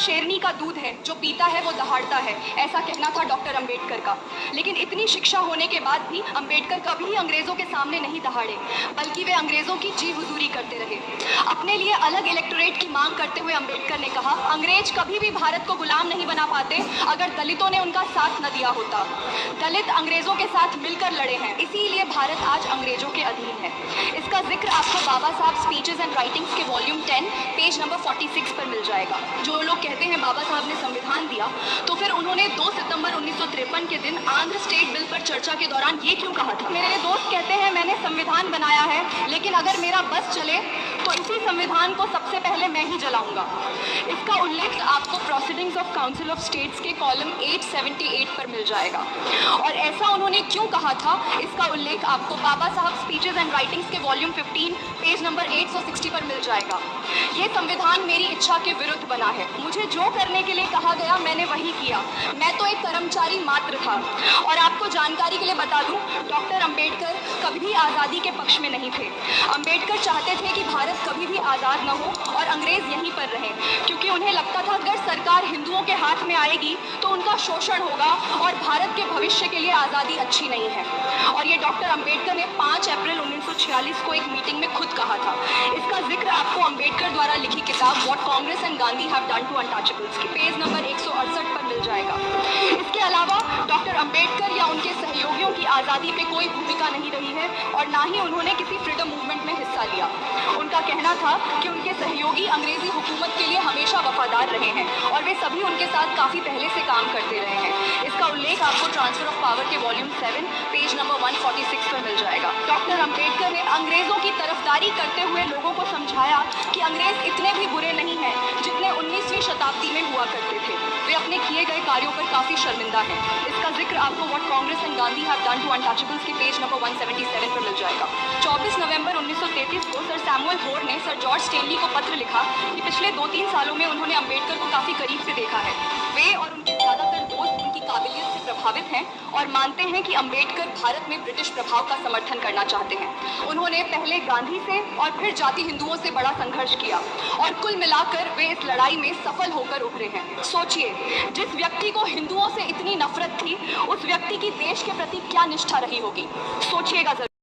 शेरनी का दूध है, जो पीता है वो दहाड़ता है, ऐसा कहना था डॉक्टर अंबेडकर का। लेकिन इतनी शिक्षा होने के बाद भी अंबेडकर कभी अंग्रेज़ों के सामने नहीं दहाड़े, बल्कि वे अंग्रेज़ों की जी हुजूरी करते रहे। अपने लिए अलग इलेक्टोरेट की मांग करते हुए अंबेडकर ने कहा, अंग्रेज कभी भी भारत को गुलाम नहीं बना पाते अगर दलितों ने उनका साथ न दिया होता। दलित अंग्रेज़ों के साथ मिलकर लड़े हैं, इसीलिए भारत आज अंग्रेज़ों के अधीन है। इसका जिक्र आपको बाबा साहब स्पीचेस एंड राइटिंग्स के वॉल्यूम 10 पेज नंबर 46 पर मिल जाएगा। जो लोग कहते हैं बाबा साहब ने संविधान दिया, तो फिर उन्होंने 2 सितंबर 1953 के दिन आंध्र स्टेट बिल पर चर्चा के दौरान ये क्यों कहा था? मेरे दोस्त कहते हैं मैंने संविधान बनाया है, लेकिन अगर मेरा बस चले तो इसी संविधान को सबसे पहले मैं ही जलाऊंगा। इसका उल्लेख आपको proceedings of council of states के कॉलम 878 पर मिल जाएगा। और ऐसा उन्होंने क्यों कहा था, इसका उल्लेख आपको बाबा साहब स्पीचेस एंड राइटिंग्स के वॉल्यूम 15 पेज नंबर 860 पर मिल जाएगा। ये संविधान मेरी इच्छा के विरुद्ध बना है, मुझे जो करने के लिए कहा गया मैंने वही किया, मैं तो एक कर्मचारी मात्र था। और आपको जानकारी के लिए बता दूं, डॉक्टर अंबेडकर कभी भी आज़ादी के पक्ष में नहीं थे। अंबेडकर चाहते थे कि भारत कभी भी आज़ाद न हो और अंग्रेज़ यहीं पर रहें, क्योंकि उन्हें लगता था अगर सरकार हिंदुओं के हाथ में आएगी तो उनका शोषण होगा और भारत के भविष्य के लिए आज़ादी अच्छी नहीं है। और ये डॉक्टर अंबेडकर ने 5 अप्रैल 1946 को एक मीटिंग में खुद कहा था। इसका जिक्र आपको अंबेडकर द्वारा लिखी किताब what Congress and Gandhi have done to untouchables के पेज नंबर 168 पर मिल जाएगा। इसके अलावा डॉक्टर अंबेडकर या उनके सहयोगियों की आज़ादी पे कोई भूमिका नहीं रही है और ना ही उन्होंने किसी फ्रीडम मूवमेंट में हिस्सा लिया। उनका कहना था कि उनके सहयोगी अंग्रेजी हुकूमत के लिए हमेशा वफादार रहे हैं और वे सभी उनके साथ काफ़ी पहले से काम करते रहे हैं। इसका उल्लेख आपको ट्रांसफर ऑफ पावर के वॉल्यूम 7 पेज नंबर 146 पर मिल जाएगा। डॉक्टर अंबेडकर ने अंग्रेज़ों की तरफदारी करते हुए लोगों को समझाया कि अंग्रेज़ इतने भी बुरे नहीं हैं जितने 19वीं शताब्दी में हुआ करते थे। वे अपने किए गए कार्यों पर काफ़ी शर्मिंदा हैं। इसका जिक्र आपको what Congress and Gandhi have done to untouchables के पेज नंबर 177 पर मिल जाएगा। 24 नवंबर 1933 को सर सैमुअल होर ने सर जॉर्ज स्टेनली को पत्र लिखा कि पिछले 2-3 सालों में उन्होंने अंबेडकर को काफ़ी करीब से देखा है। वे और उनके ज़्यादातर दोस्त उनकी काबिलियत से प्रभावित हैं और मानते हैं कि अंबेडकर भारत में ब्रिटिश प्रभाव का समर्थन करना चाहते हैं। उन्होंने पहले गांधी से और फिर जाति हिंदुओं से बड़ा संघर्ष किया और कुल मिलाकर वे इस लड़ाई में सफल होकर उभरे हैं। सोचिए, जिस व्यक्ति को हिंदुओं से इतनी नफरत थी, उस व्यक्ति की देश के प्रति क्या निष्ठा रही होगी। सोचिएगा जरूर।